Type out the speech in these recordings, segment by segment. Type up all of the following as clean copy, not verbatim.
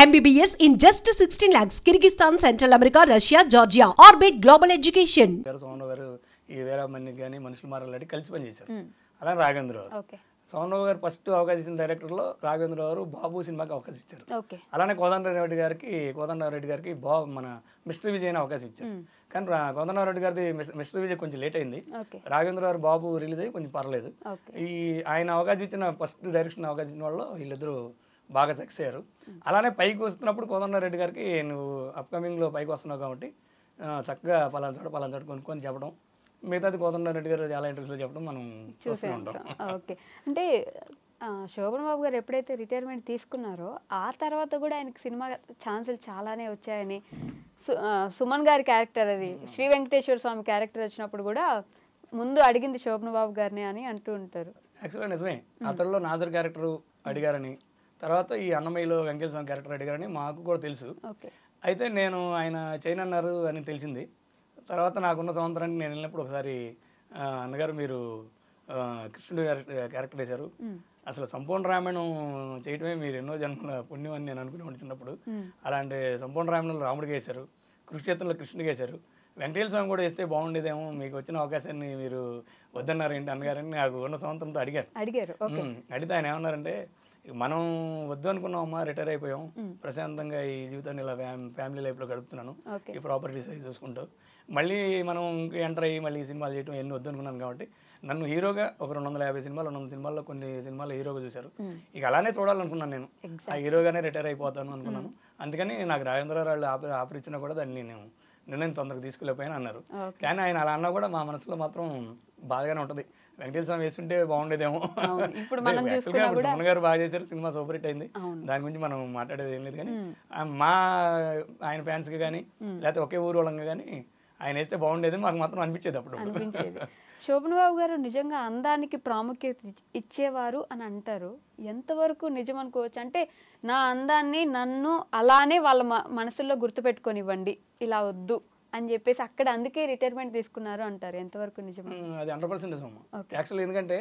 MBBS in just 16 lakhs. Kyrgyzstan, Central America, Russia, Georgia. Orbit Global Education. Soma Rao గారు ఈ వీరామణి కానీ మనుషులు మారాలంటే కలిసి పనిచేశారు. అలా రాఘవేంద్రరావు సోమరావు గారు ఫస్ట్ అవకాశం ఇచ్చిన డైరెక్టర్లో రాఘవేంద్రరావు గారు బాబు సినిమాకి అవకాశం ఇచ్చారు. అలానే కోదండరామరెడ్డి గారికి మన మిస్టర్ విజయ్ అని అవకాశం ఇచ్చారు. కానీ కోదండరామరెడ్డి గారిది మిస్టర్ విజయ్ కొంచెం లేట్ అయింది. రాఘవేంద్రరావు గారు బాబు రిలీజ్ అయ్యి కొంచెం పర్లేదు. ఈ ఆయన అవకాశం ఇచ్చిన ఫస్ట్ డైరెక్షన్ అవకాశం ఇచ్చిన వాళ్ళు వీళ్ళిద్దరూ బాగా సక్సెస్ అయ్యారు. అలానే పైకి వస్తున్నప్పుడు కోదండరామరెడ్డి గారికి నువ్వు అప్కమింగ్లో పైకి వస్తున్నావు కాబట్టి చక్కగా పలానా చోట కొనుక్కొని చెప్పడం, మిగతాది కోదండరామరెడ్డి గారు చాలా ఇంట్రెస్ట్లో చెప్పడం మనం చూస్తూ ఉంటాం. ఓకే, అంటే శోభన్ బాబు గారు ఎప్పుడైతే రిటైర్మెంట్ తీసుకున్నారో ఆ తర్వాత కూడా ఆయనకి సినిమా ఛాన్సులు చాలానే వచ్చాయని, సుమన్ గారి క్యారెక్టర్ అది శ్రీ వెంకటేశ్వర స్వామి క్యారెక్టర్ వచ్చినప్పుడు కూడా ముందు అడిగింది శోభన్ బాబు గారిని అని అంటూ ఉంటారు. యాక్చువల్గా నిజమే, అతడిలో నాజర్ క్యారెక్టర్ అడిగారని, తర్వాత ఈ అన్నమయ్యలో వెంకటేశ్వర స్వామి క్యారెక్టర్ అడిగారని మాకు కూడా తెలుసు. అయితే నేను ఆయన చేయనన్నారు అని తెలిసింది. తర్వాత నాకున్న సంవత్సరానికి నేను వెళ్ళినప్పుడు ఒకసారి అన్నగారు మీరు కృష్ణుడు గారి క్యారెక్టర్ వేశారు, అసలు సంపూర్ణ రామాయణం చేయటమే మీరు ఎన్నో జన్మల పుణ్యం అని నేను అనుకుని చిన్నప్పుడు. అలాంటి సంపూర్ణ రామాయణంలో రాముడికి వేశారు, కురుక్షేత్రంలో కృష్ణుడికి వేశారు, వెంకటేశ్వర స్వామి కూడా వేస్తే బాగుండేదేమో, మీకు వచ్చిన అవకాశాన్ని మీరు వద్దన్నారు ఏంటి అన్నగారని నాకు ఉన్న సంవత్సరంతో అడిగారు. అడిగితే ఆయన ఏమన్నారంటే, మనం వద్దు అనుకున్నామమ్మా, రిటైర్ అయిపోయాం, ప్రశాంతంగా ఈ జీవితాన్ని ఇలా ఫ్యామిలీ లైఫ్లో గడుపుతున్నాను, ఈ ప్రాపర్టీస్ అవి చూసుకుంటూ మళ్ళీ మనం ఎంటర్ అయ్యి మళ్ళీ సినిమాలు చేయడం ఎన్ని వద్దు అనుకున్నాను. కాబట్టి నన్ను హీరోగా ఒక 250 సినిమాలు 200 సినిమాల్లో కొన్ని సినిమాలు హీరోగా చూశారు. ఇక అలానే చూడాలనుకున్నాను, నేను ఆ హీరోగానే రిటైర్ అయిపోతాను అనుకున్నాను. అందుకని నాకు రాజేంద్రరావు వాళ్ళు ఆఫర్ ఇచ్చినా కూడా దాన్ని నేను నిర్ణయం తొందరగా తీసుకెళ్ళిపోయాను అన్నారు. కానీ ఆయన అలా అన్నా కూడా మా మనసులో మాత్రం బాధగానే ఉంటుంది. వెంకటేశ్వర స్వామి వేస్తుంటే బాగుండేదేమో. సుమన్ గారు బాగా చేశారు, సినిమా సూపర్ హిట్ అయింది, దాని గురించి మనం మాట్లాడేది ఏం లేదు. కానీ మా ఆయన ఫ్యాన్స్కి కానీ లేకపోతే ఒకే ఊరు వాళ్ళంగా కానీ ఆయన వేస్తే బాగుండేది మాకు మాత్రం అనిపించేది అప్పుడు. శోభన్ బాబు గారు నిజంగా అందానికి ప్రాముఖ్యత ఇచ్చేవారు అని అంటారు, ఎంతవరకు నిజం అనుకోవచ్చు? అంటే నా అందాన్ని నన్ను అలానే వాళ్ళ మనసుల్లో గుర్తుపెట్టుకొనివ్వండి, ఇలా వద్దు అని చెప్పేసి అక్కడ అందుకే రిటైర్మెంట్ తీసుకున్నారు అంటారు, ఎంతవరకు నిజం? అది 100% నిజం యాక్చువల్లీ. ఎందుకంటే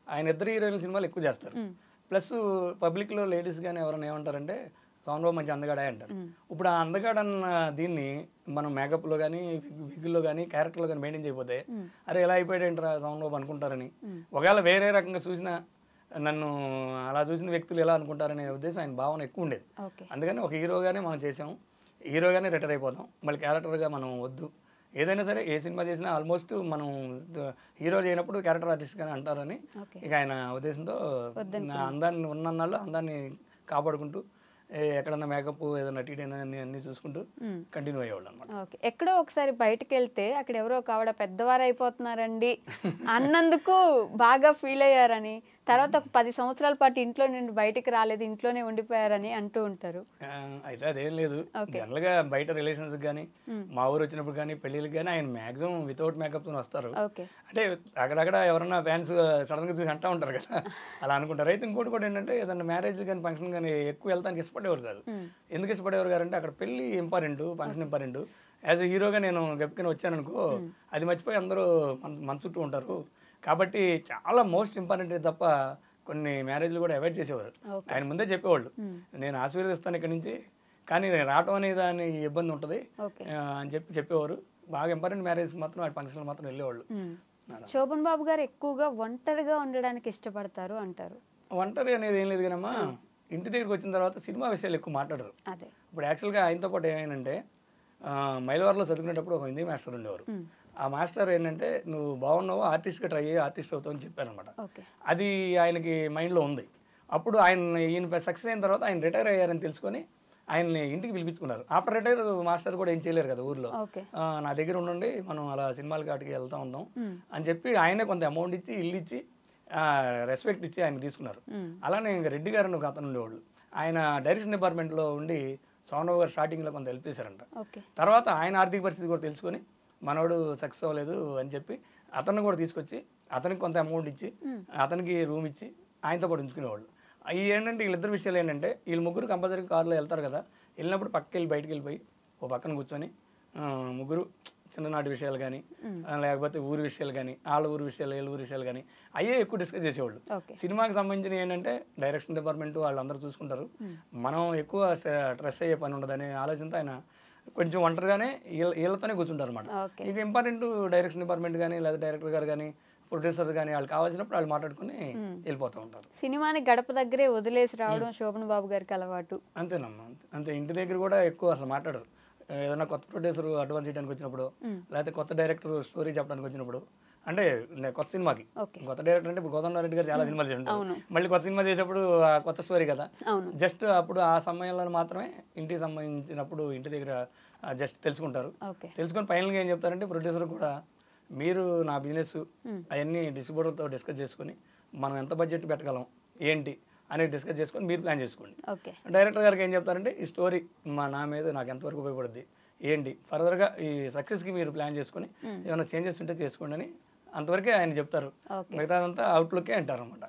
ఆయన ఇద్దరు హీరోయిన్ సినిమాలు ఎక్కువ చేస్తారు. ప్లస్ పబ్లిక్లో లేడీస్ కానీ ఎవరైనా ఏమంటారంటే సౌండ్ మంచి అందగాడే అంటారు. ఇప్పుడు ఆ అందగాడన్న దీన్ని మనం మేకప్లో కానీ విగ్గుల్లో కానీ క్యారెక్టర్లో కానీ మెయింటైన్ చేయకపోతే అరే ఎలా అయిపోయాడు ఏంటరా సౌండ్ బాబు అనుకుంటారని, ఒకవేళ వేరే రకంగా చూసిన నన్ను అలా చూసిన వ్యక్తులు ఎలా అనుకుంటారనే ఉద్దేశం ఆయన భావన ఎక్కువ ఉండేది. అందుకని ఒక హీరోగానే మనం చేసాము, హీరోగానే రిటైర్ అయిపోతాం, మళ్ళీ క్యారెక్టర్గా మనం వద్దు. ఏదైనా సరే ఏ సినిమా చేసినా ఆల్మోస్ట్ మనం హీరో చేయనప్పుడు క్యారెక్టర్ ఆర్టిస్ట్ కానీ అంటారని ఇక ఆయన ఉద్దేశంతో అందాన్ని ఉన్నన్నాళ్ళు అందాన్ని కాపాడుకుంటూ ఎక్కడన్నా మేకప్ ఏదైనా టీడైనా అన్ని చూసుకుంటూ కంటిన్యూ అయ్యేవాళ్ళు అనమాట. ఎక్కడో ఒకసారి బయటకు వెళ్తే అక్కడ ఎవరో కావడ పెద్దవారు అయిపోతున్నారండి అన్నందుకు బాగా ఫీల్ అయ్యారని, తర్వాత ఒక 10 సంవత్సరాల పాటు ఇంట్లో నుండి బయటికి రాలేదు, ఇంట్లోనే ఉండిపోయారని అంటూ ఉంటారు. అయితే అదేం లేదు, జనరల్ గా బయట రిలేషన్స్ కానీ మా ఊరు వచ్చినప్పుడు కానీ పెళ్లికి కానీ ఆయన మాక్సిమం వితౌట్ మేకప్ తో వస్తారు. అంటే అక్కడక్కడ ఎవరన్నా ఫ్యాన్స్ సడన్ గా చూసి అంటా ఉంటారు కదా, అలా అనుకుంటారు. అయితే ఇంకోటి కూడా ఏంటంటే ఏదన్నా మ్యారేజ్ కానీ ఫంక్షన్ కానీ ఎక్కువ వెళ్తానికి ఇష్టపడేవారు కాదు. ఎందుకు ఇష్టపడేవారు గారు అంటే అక్కడ పెళ్లి important, function important. As a హీరోగా నేను గెప్పుకొని వచ్చాననుకో అది మర్చిపోయి అందరూ మన చుట్టూ ఉంటారు. కాబట్టి చాలా మోస్ట్ ఇంపార్టెంట్ తప్ప కొన్ని మ్యారేజ్లు కూడా అవాయిడ్ చేసేవారు. ఆయన ముందే చెప్పేవాళ్ళు, నేను ఆశీర్వదిస్తాను ఇక్కడి నుంచి, కానీ నేను రావటం అనేది దాని ఇబ్బంది ఉంటుంది అని చెప్పేవారు. బాగా ఇంపార్టెంట్ మ్యారేజ్ మాత్రం ఆ ఫంక్షన్లు మాత్రం వెళ్ళేవాళ్ళు. శోభన్ బాబు గారు ఎక్కువగా ఒంటరిగా ఉండడానికి ఇష్టపడతారు అంటారు. ఒంటరి అనేది ఏం లేదు కానమ్మా, ఇంటి దగ్గరికి వచ్చిన తర్వాత సినిమా విషయాలు ఎక్కువ మాట్లాడరు. ఇప్పుడు యాక్చువల్గా ఆయనతో పాటు ఏమైందంటే మైలవరంలో చదువుకునేటప్పుడు ఒక హిందీ మాస్టర్ ఉండేవారు. ఆ మాస్టర్ ఏంటంటే నువ్వు బాగున్నావు, ఆర్టిస్ట్గా ట్రై అయ్యి ఆర్టిస్ట్ అవుతావు అని చెప్పారనమాట. అది ఆయనకి మైండ్లో ఉంది. అప్పుడు ఈయన సక్సెస్ అయిన తర్వాత ఆయన రిటైర్ అయ్యారని తెలుసుకొని ఆయన్ని ఇంటికి పిలిపించుకున్నారు. ఆఫ్టర్ రిటైర్ మాస్టర్ కూడా ఏం చేయలేరు కదా ఊర్లో, నా దగ్గర ఉండండి మనం అలా సినిమాలకి వాటికి వెళ్తా ఉందాం అని చెప్పి ఆయనే కొంత అమౌంట్ ఇచ్చి ఇల్లు ఇచ్చి రెస్పెక్ట్ ఇచ్చి ఆయన తీసుకున్నారు. అలానే ఇంకా రెడ్డి గారు ఒక అతను ఉండేవాళ్ళు, ఆయన డైరెక్షన్ డిపార్ట్మెంట్లో ఉండి సోమరావు గారు స్టార్టింగ్లో కొంత హెల్ప్ చేశారంట. తర్వాత ఆయన ఆర్థిక పరిస్థితి కూడా తెలుసుకొని మనోడు సక్సెస్ అవ్వలేదు అని చెప్పి అతన్ని కూడా తీసుకొచ్చి అతనికి కొంత అమౌంట్ ఇచ్చి అతనికి రూమ్ ఇచ్చి ఆయనతో పాటు ఉంచుకునేవాళ్ళు. ఈ ఏంటంటే వీళ్ళిద్దరు విషయాలు ఏంటంటే వీళ్ళు ముగ్గురు కంపల్సరీ కారులో వెళ్తారు కదా, వెళ్ళినప్పుడు పక్కకి వెళ్ళి బయటకు వెళ్ళిపోయి ఓ పక్కన కూర్చొని ముగ్గురు చిన్ననాటి విషయాలు కానీ లేకపోతే ఊరి విషయాలు కానీ వాళ్ళ ఊరి విషయాలు వీళ్ళ ఊరి విషయాలు కానీ అయ్యే ఎక్కువ డిస్కస్ చేసేవాళ్ళు. సినిమాకి సంబంధించిన ఏంటంటే డైరెక్షన్ డిపార్ట్మెంట్ వాళ్ళందరూ చూసుకుంటారు, మనం ఎక్కువ స్ట్రెస్ అయ్యే పని ఉండదనే ఆలోచనతో ఆయన కొంచెం ఒంటరిగానే వీళ్ళతోనే కూర్చుంటారు అనమాట. ఇక ఇంపార్టెంట్ డైరెక్షన్ డిపార్ట్మెంట్ కానీ లేదా డైరెక్టర్ గారు కానీ ప్రొడ్యూసర్ కానీ వాళ్ళు కావాల్సినప్పుడు వాళ్ళు మాట్లాడుకుని వెళ్ళిపోతూ ఉంటారు. సినిమాని గడప దగ్గరే వదిలేసి రావడం శోభన్ బాబు గారికి అలవాటు. అంతేనమ్మా, అంతే. ఇంటి దగ్గర కూడా ఎక్కువ అసలు మాట్లాడరు. ఏదైనా కొత్త ప్రొడ్యూసర్ అడ్వాన్స్ చేయడానికి వచ్చినప్పుడు లేకపోతే కొత్త డైరెక్టర్ స్టోరీ చెప్పడానికి వచ్చినప్పుడు, అంటే కొత్త సినిమాకి కొత్త డైరెక్టర్ అంటే ఇప్పుడు గోదండారెడ్డి గారు చాలా సినిమాలు చేస్తుంటారు, మళ్ళీ కొత్త సినిమా చేసేటప్పుడు కొత్త స్టోరీ కదా, జస్ట్ అప్పుడు ఆ సమయంలో మాత్రమే ఇంటికి సంబంధించినప్పుడు ఇంటి దగ్గర జస్ట్ తెలుసుకుంటారు. తెలుసుకొని ఫైనల్గా ఏం చెప్తారంటే ప్రొడ్యూసర్ కూడా, మీరు నా బిజినెస్ అవన్నీ డిస్ట్రిబ్యూటర్తో డిస్కస్ చేసుకుని మనం ఎంత బడ్జెట్ పెట్టగలం ఏంటి అనేది డిస్కస్ చేసుకొని మీరు ప్లాన్ చేసుకోండి. డైరెక్టర్ గారికి ఏం చెప్తారంటే ఈ స్టోరీ నా మీద నాకు ఎంతవరకు ఉపయోగపడుద్ది ఏంటి, ఫర్దర్గా ఈ సక్సెస్కి మీరు ప్లాన్ చేసుకుని ఏమైనా చేంజెస్ ఉంటే చేసుకోండి అని అంతవరకే ఆయన చెప్తారు. మిగతాదంతా అవుట్లుకే అంటారు అనమాట.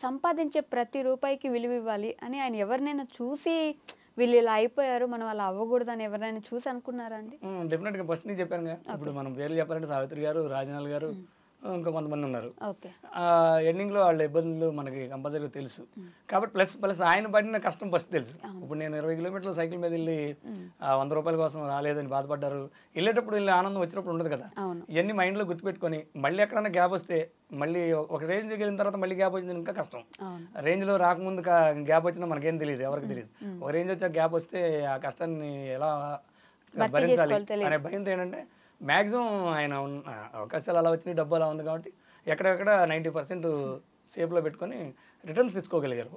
సంపాదించే ప్రతి రూపాయికి విలువ ఇవ్వాలి అని ఆయన ఎవరినైనా చూసి వీళ్ళు ఇలా అయిపోయారు మనం అలా అవ్వకూడదని ఎవరైనా చూసి అనుకున్నారా అండి? డెఫినెట్గా ఫస్ట్ నేను చెప్పాను కదా, ఇప్పుడు మనం పేర్లు చెప్పాలంటే సావిత్రి గారు, రాజనాల్ గారు, ఇంకా కొంతమంది ఉన్నారు. ఎండింగ్లో వాళ్ళ ఇబ్బందులు మనకి కంపల్సరీగా తెలుసు కాబట్టి ప్లస్ ఆయన పడిన కష్టం ఫస్ట్ తెలుసు. ఇప్పుడు నేను 20 కిలోమీటర్లు సైకిల్ మీద వెళ్ళి 100 రూపాయల కోసం రాలేదని బాధపడ్డారు, వెళ్ళేటప్పుడు వెళ్ళి ఆనందం వచ్చినప్పుడు ఉండదు కదా. ఇవన్నీ మైండ్లో గుర్తుపెట్టుకొని మళ్ళీ ఎక్కడైనా గ్యాప్ వస్తే మళ్ళీ ఒక రేంజ్కి వెళ్ళిన తర్వాత మళ్ళీ గ్యాప్ వచ్చింది ఇంకా కష్టం. రేంజ్లో రాకముందు గ్యాప్ వచ్చినా మనకేం తెలియదు, ఎవరికి తెలియదు. ఒక రేంజ్ వచ్చాక గ్యాప్ వస్తే ఆ కష్టాన్ని ఎలా భరించాలి అనే భయంతో ఏంటంటే మ్యాక్సిమం ఆయన అవకాశాలు అలా వచ్చినాయి, డబ్బు అలా ఉంది కాబట్టి ఎక్కడెక్కడ 90% సేఫ్లో పెట్టుకొని రిటర్న్స్ తీసుకోగలిగారు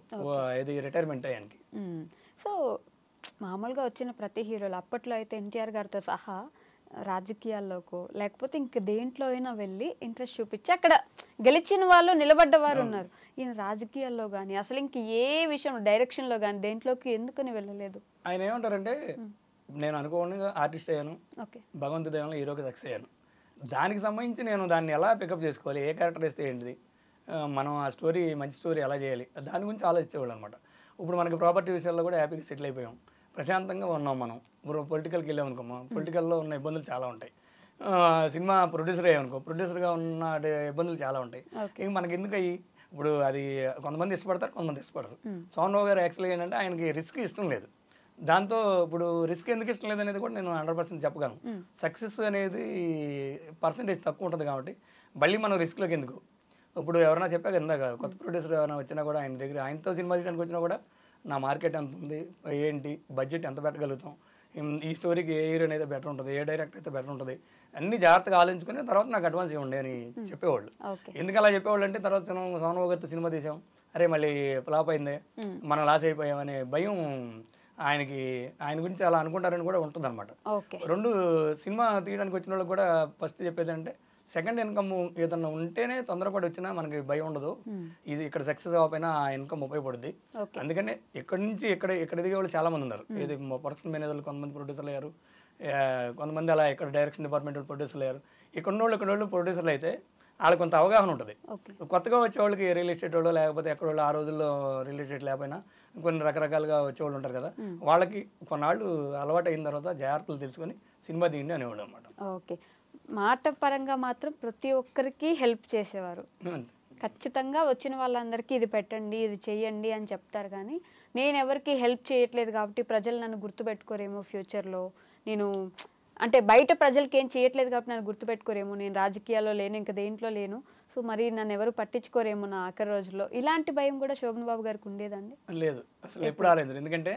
ఇది రిటైర్మెంట్ అయ్యానికి. సో మామూలుగా వచ్చిన ప్రతి హీరోలు అప్పట్లో అయితే ఎన్టీఆర్ గారితో సహా రాజకీయాల్లోకో లేకపోతే ఇంక దేంట్లో అయినా వెళ్ళి ఇంట్రెస్ట్ చూపించి అక్కడ గెలిచిన వాళ్ళు నిలబడ్డ వారు ఉన్నారు. ఈయన రాజకీయాల్లో కానీ అసలు ఇంక ఏ విషయం డైరెక్షన్లో కానీ దేంట్లోకి ఎందుకని వెళ్ళలేదు? ఆయన ఏమంటారంటే, నేను అనుకోకుండా ఆర్టిస్ట్ అయ్యాను, భగవంతు దైవంలో హీరోకి సక్సెస్ అయ్యాను, దానికి సంబంధించి నేను దాన్ని ఎలా పికప్ చేసుకోవాలి, ఏ క్యారెక్టర్ వేస్తే ఏంటిది, మనం ఆ స్టోరీ మంచి స్టోరీ ఎలా చేయాలి, దాని గురించి ఆలోచించేవాళ్ళు అనమాట. ఇప్పుడు మనకి ప్రాపర్టీ విషయాల్లో కూడా హ్యాపీగా సెటిల్ అయిపోయాం, ప్రశాంతంగా ఉన్నాం. మనం ఇప్పుడు పొలిటికల్కి వెళ్ళామనుకోమా, పొలిటికల్లో ఉన్న ఇబ్బందులు చాలా ఉంటాయి. సినిమా ప్రొడ్యూసర్ అయ్యామనుకో, ప్రొడ్యూసర్గా ఉన్న ఇబ్బందులు చాలా ఉంటాయి. ఇంక మనకి ఎందుకు అయ్యి ఇప్పుడు అది కొంతమంది ఇష్టపడతారు, కొంతమంది ఇష్టపడరు. సోమన్ బాబు గారు యాక్చువల్గా ఏంటంటే ఆయనకి రిస్క్ ఇష్టం లేదు. దాంతో ఇప్పుడు రిస్క్ ఎందుకు ఇష్టం లేదనేది కూడా నేను 100% చెప్పగలను. సక్సెస్ అనేది పర్సంటేజ్ తక్కువ ఉంటుంది కాబట్టి మళ్ళీ మనం రిస్క్లోకి ఎందుకు. ఇప్పుడు ఎవరైనా చెప్పాక ఇందాక కొత్త ప్రొడ్యూసర్ ఎవరైనా వచ్చినా కూడా ఆయన దగ్గర ఆయనతో సినిమా తీయడానికి వచ్చినా కూడా నా మార్కెట్ ఎంత ఉంది, ఏంటి బడ్జెట్ ఎంత పెట్టగలుగుతాం, ఈ స్టోరీకి ఏ హీరోయిన్ అయితే బెటర్ ఉంటుంది, ఏ డైరెక్టర్ అయితే బెటర్ ఉంటుంది, అన్ని జాగ్రత్తగా ఆలోచించుకుని తర్వాత నాకు అడ్వాన్స్ ఇవ్వండి అని చెప్పేవాళ్ళు. ఎందుకు అలా చెప్పేవాళ్ళు అంటే, తర్వాత సోమన్ బాబు గారితో సినిమా తీసాం, అరే మళ్ళీ ఫ్లాప్ అయిందే, మనం లాస్ అయిపోయామనే భయం ఆయన గురించి అలా అనుకుంటారని కూడా ఉంటుంది అనమాట. రెండు సినిమా తీయడానికి వచ్చిన వాళ్ళకి కూడా ఫస్ట్ చెప్పేది అంటే, సెకండ్ ఇన్కమ్ ఏదన్నా ఉంటేనే తొందరపడి వచ్చినా మనకి భయం ఉండదు, ఇది ఇక్కడ సక్సెస్ అవ్వకపోయినా ఆ ఇన్కమ్ ఉపయోగపడుద్ది. అందుకనే ఇక్కడ నుంచి ఇక్కడ ఎదిగే వాళ్ళు చాలా మంది ఉన్నారు. ఇది ప్రొడక్షన్ మేనేజర్లు కొంతమంది ప్రొడ్యూసర్లు అయ్యారు, కొంతమంది అలా ఇక్కడ డైరెక్షన్ డిపార్ట్మెంట్ ప్రొడ్యూసర్లు అయ్యారు. ఇక్కడ ప్రొడ్యూసర్లు అయితే వాళ్ళకి కొంత అవగాహన ఉంటుంది. కొత్తగా వచ్చే వాళ్ళకి రియల్ ఎస్టేట్ వాళ్ళు లేకపోతే ఎక్కడ వాళ్ళు ఆ రోజుల్లో రియల్ ఎస్టేట్ లేకపోయినా కొన్ని రకరకాలుగా వచ్చేవాళ్ళు ఉంటారు కదా, వాళ్ళకి కొన్నాళ్ళు అలవాటు అయిన తర్వాత జాగ్రత్తలు తెలుసుకొని సినిమా తీయండి అనేవాడు అనమాట. ఓకే, మాట పరంగా మాత్రం ప్రతి ఒక్కరికి హెల్ప్ చేసేవారు. ఖచ్చితంగా వచ్చిన వాళ్ళందరికీ ఇది పెట్టండి, ఇది చెయ్యండి అని చెప్తారు. కానీ నేను ఎవరికి హెల్ప్ చేయట్లేదు కాబట్టి ప్రజలు నన్ను గుర్తుపెట్టుకోరేమో ఫ్యూచర్లో, నేను అంటే బయట ప్రజలకి ఏం చేయట్లేదు కాబట్టి నన్ను గుర్తుపెట్టుకోరేమో, నేను రాజకీయాల్లో లేను, ఇంకా దేంట్లో లేను, సో మరి నన్ను ఎవరు పట్టించుకోరేమో నా ఆఖరి రోజుల్లో, ఇలాంటి భయం కూడా శోభన్ బాబు గారికి ఉండేదండి? లేదు, అసలు ఎప్పుడు రాలేదు. ఎందుకంటే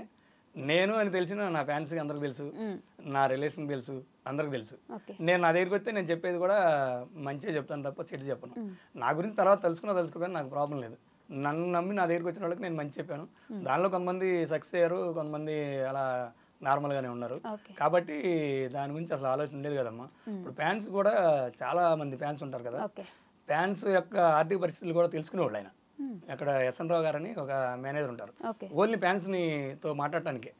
నేను అని తెలిసిన నా ఫ్యాన్స్కి అందరికి తెలుసు, నా రిలేషన్ తెలుసు, అందరికి తెలుసు. నేను నా దగ్గరికి వస్తే నేను చెప్పేది కూడా మంచిగా చెప్తాను తప్ప చెడు చెప్పను. నా గురించి తర్వాత తెలుసుకోకపోయినా నాకు ప్రాబ్లం లేదు. నన్ను నమ్మి నా దగ్గరికి వచ్చిన వాళ్ళకి నేను మంచి చెప్పాను. దానిలో కొంతమంది సక్సెస్ అయ్యారు, కొంతమంది అలా నార్మల్గానే ఉన్నారు. కాబట్టి దాని గురించి అసలు ఆలోచన ఉండేది కదమ్మా. ఇప్పుడు ఫ్యాన్స్ కూడా చాలా మంది ఫ్యాన్స్ ఉంటారు కదా, ఫ్యాన్స్ యొక్క ఆర్థిక పరిస్థితులు కూడా తెలుసుకునేవాళ్ళు ఆయన. అక్కడ ఎస్ఎన్ రావు గారని ఒక మేనేజర్ ఉంటారు, ఓన్లీ ఫ్యాన్స్తో మాట్లాడటానికి.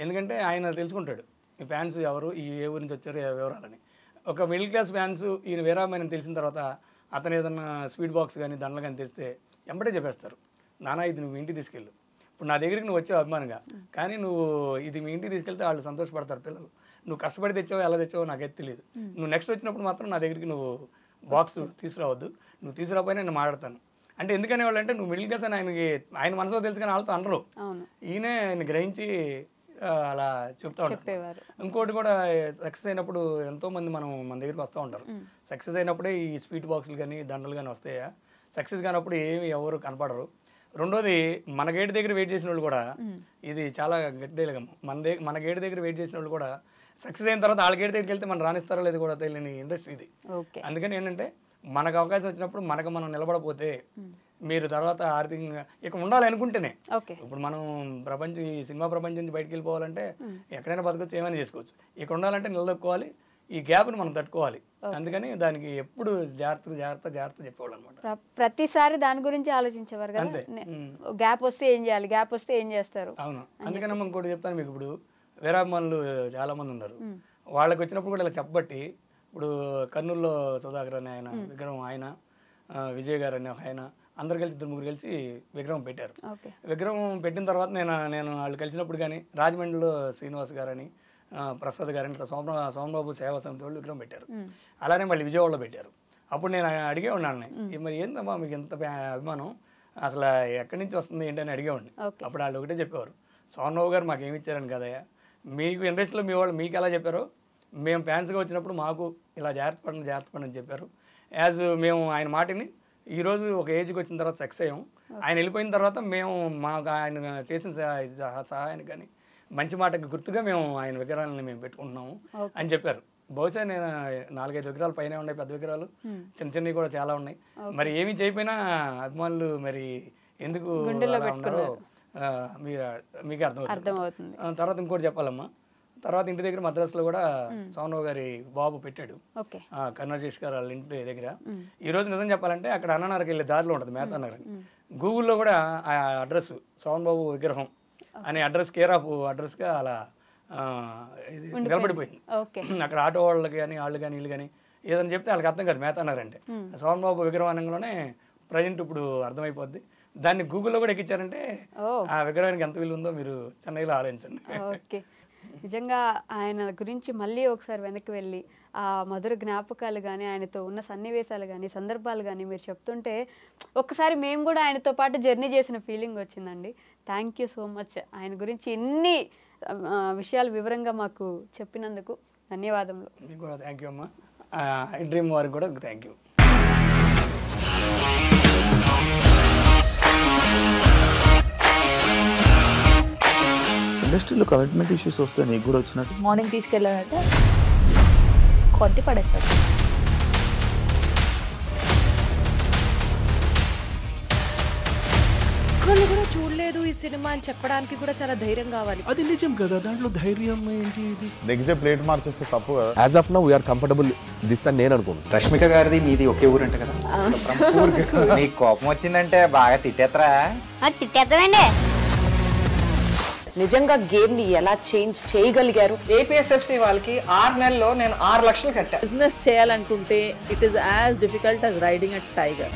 ఎందుకంటే ఆయన తెలుసుకుంటాడు ఈ ఫ్యాన్స్ ఎవరు, ఈ ఏ ఊరి నుంచి వచ్చారు, వివరాలని. ఒక మిడిల్ క్లాస్ ఫ్యాన్స్ ఈయన వీరామని తెలిసిన తర్వాత అతను ఏదన్నా స్వీట్ బాక్స్ కానీ దండలు కానీ తెలిస్తే వెంబడే చెప్పేస్తారు, నానా ఇది నువ్వు ఇంటికి తీసుకెళ్ళు, ఇప్పుడు నా దగ్గరికి నువ్వు వచ్చావు అభిమానంగా, కానీ నువ్వు ఇది మీ ఇంటికి తీసుకెళ్తే వాళ్ళు సంతోషపడతారు పిల్లలు. నువ్వు కష్టపడి తెచ్చావో ఎలా తెచ్చావో నాకైతే తెలియదు. నువ్వు నెక్స్ట్ వచ్చినప్పుడు మాత్రం నా దగ్గరికి నువ్వు బాక్స్ తీసుకురావద్దు, నువ్వు తీసుకురాకపోయినా నేను మాట్లాడతాను అంటే. ఎందుకనే వాళ్ళు అంటే నువ్వు మిడిల్ క్లాస్ అని ఆయన మనసులో తెలుసు కానీ వాళ్ళతో అనరు. ఈయనే ఆయన గ్రహించి అలా చెప్తా ఉంటారు. ఇంకోటి కూడా సక్సెస్ అయినప్పుడు ఎంతోమంది మన దగ్గరికి వస్తూ ఉంటారు. సక్సెస్ అయినప్పుడే ఈ స్వీట్ బాక్సులు కానీ దండలు కానీ వస్తాయా, సక్సెస్ కానప్పుడు ఏమి ఎవరు కనపడరు. రెండోది మన గేట్ దగ్గర వెయిట్ చేసిన వాళ్ళు కూడా, ఇది చాలా గట్టిగా మన గేట్ దగ్గర వెయిట్ చేసిన వాళ్ళు కూడా సక్సెస్ అయిన తర్వాత వాళ్ళ గేట్ దగ్గరికి వెళ్తే మనం రాణిస్తారో లేదు కూడా తెలియని ఇండస్ట్రీ ఇది. అందుకని ఏంటంటే మనకు అవకాశం వచ్చినప్పుడు మనకు మనం నిలబడపోతే మీరు తర్వాత ఆర్థికంగా ఇక ఉండాలి అనుకుంటేనే. ఇప్పుడు మనం ఈ సినిమా ప్రపంచం నుంచి బయటకు వెళ్ళిపోవాలంటే ఎక్కడైనా బతకొచ్చు, ఏమైనా చేసుకోవచ్చు. ఇక్కడ ఉండాలంటే నిలదొక్కుకోవాలి, ఈ గ్యాప్ని మనం తట్టుకోవాలి. అందుకని దానికి ఎప్పుడు జాగ్రత్త చెప్పేవాళ్ళు అనమాట. ప్రతిసారి దాని గురించి ఆలోచించేవారు కదా, గ్యాప్ వస్తే ఏం చేయాలి, గ్యాప్ వస్తే ఏం చేస్తారు. అవును, అందుకని ఇంకోటి చెప్తాను మీకు. ఇప్పుడు వీరాభిమానులు చాలా మంది ఉన్నారు, వాళ్ళకి వచ్చినప్పుడు కూడా ఇలా చెప్పబట్టి, ఇప్పుడు కర్నూలులో సుధాకర్ అని ఆయన విగ్రహం, ఆయన విజయ్ గారు అని ఆయన, అందరు కలిసి 2-3 కలిసి విగ్రహం పెట్టారు. విగ్రహం పెట్టిన తర్వాత నేను వాళ్ళు కలిసినప్పుడు కానీ రాజమండ్రిలో శ్రీనివాస్ గారని, ప్రసాద్ గారని, ఇట్లా సోమబాబు సేవా సమితి వాళ్ళు విగ్రహం పెట్టారు. అలానే మళ్ళీ విజయవాడలో పెట్టారు. అప్పుడు నేను అడిగే ఉన్నాను, మరి ఏందమ్మా మీకు ఎంత అభిమానం, అసలు ఎక్కడి నుంచి వస్తుంది ఏంటని అడిగేవాడిని. అప్పుడు వాళ్ళు ఒకటే చెప్పేవారు, సోమబాబు గారు మాకు ఏమి ఇచ్చారని కదయ్యా, మీకు ఇండస్ట్రీలో మీ వాళ్ళు మీకు ఎలా చెప్పారో మేము ఫ్యాన్స్గా వచ్చినప్పుడు మాకు ఇలా జాగ్రత్త పడని చెప్పారు. యాజ్ మేము ఆయన మాటని ఈరోజు ఒక ఏజ్కి వచ్చిన తర్వాత సక్సెస్ అయ్యాం. ఆయన వెళ్ళిపోయిన తర్వాత మేము మాకు ఆయన చేసిన సహాయానికి కానీ మంచి మాటకి గుర్తుగా మేము ఆయన విగ్రహాలను మేము పెట్టుకుంటున్నాము అని చెప్పారు. బహుశా నేను 4-5 విగ్రహాలు పైన ఉన్నాయి, పెద్ద విగ్రహాలు, చిన్నవి కూడా చాలా ఉన్నాయి. మరి ఏమీ చేయకపోయినా అభిమానులు మరి ఎందుకు ఉన్నారో మీకు అర్థమవుతుంది. తర్వాత ఇంకోటి చెప్పాలమ్మా, తర్వాత ఇంటి దగ్గర మద్రాసులో కూడా సోమరావు గారి బాబు పెట్టాడు, కన్నశేష్ గారు వాళ్ళ ఇంటి దగ్గర. ఈ రోజు నిజం చెప్పాలంటే అక్కడ అన్ననగర్కి వెళ్ళే దారిలో ఉంటుంది మేతా నగర్. గూగుల్లో కూడా ఆ అడ్రస్ సోమబాబు విగ్రహం అనే అడ్రస్ అడ్రస్గా అలా నిలబడిపోయింది. అక్కడ ఆటో వాళ్ళకి కానీ వాళ్ళు కానీ వీళ్ళు కానీ ఏదైనా చెప్తే వాళ్ళకి అర్థం కాదు మేతా నగర్ అంటే. సోమబాబు విగ్రహానంలోనే ప్రజెంట్ ఇప్పుడు అర్థమైపోద్ది. దాన్ని గూగుల్లో కూడా ఎక్కించారంటే ఆ విగ్రహానికి ఎంత విలువ ఉందో మీరు చెన్నైలో ఆలోచించండి. నిజంగా ఆయన గురించి మళ్ళీ ఒకసారి వెనక్కి వెళ్ళి ఆ మధుర జ్ఞాపకాలు కానీ, ఆయనతో ఉన్న సన్నివేశాలు కానీ, సందర్భాలు కానీ మీరు చెప్తుంటే ఒక్కసారి మేము కూడా ఆయనతో పాటు జర్నీ చేసిన ఫీలింగ్ వచ్చిందండి. Thank you so much. ఆయన గురించి ఎన్ని విషయాలు వివరంగా మాకు చెప్పినందుకు ధన్యవాదములు. మీకు కూడా థ్యాంక్ యూ అమ్మా. డ్రీమ్ వారికి కూడా థ్యాంక్ యూ. ఇండస్ట్రీలో కమిట్మెంట్ ఇష్యూస్ వస్తే నీకు కూడా వచ్చినట్టు? మార్నింగ్ తీసుకెళ్ళాలంటే కొట్టి పడేస్తాడు. ఒక్కళ్ళు కూడా చూడలేదు ఈ సినిమా అని చెప్పడానికి కూడా చాలా ధైర్యం కావాలి. అది నిజం కదా, దాంట్లో ధైర్యం ఏంటి? ఇది నెక్స్ట్ డే ప్లేట్ మార్చేస్తే తప్పు కదా. As of now we're comfortable this అని నేను అనుకుంటున్నాను. రష్మిక గారిది మీది ఒకే ఊరు అంట కదా. నీకు కోపం వచ్చిందంటే బాగా తిట్టేత్తరా? తిట్టేద్దామండి. నిజంగా గేమ్ ని ఎలా చేంజ్ చేయగలిగారు? ఏపీఎస్ఎఫ్సి వాళ్ళకి 6 నెలల్లో నేను 6 లక్షలు కట్టా. బిజినెస్ చేయాలనుకుంటే it is as difficult as riding a tiger.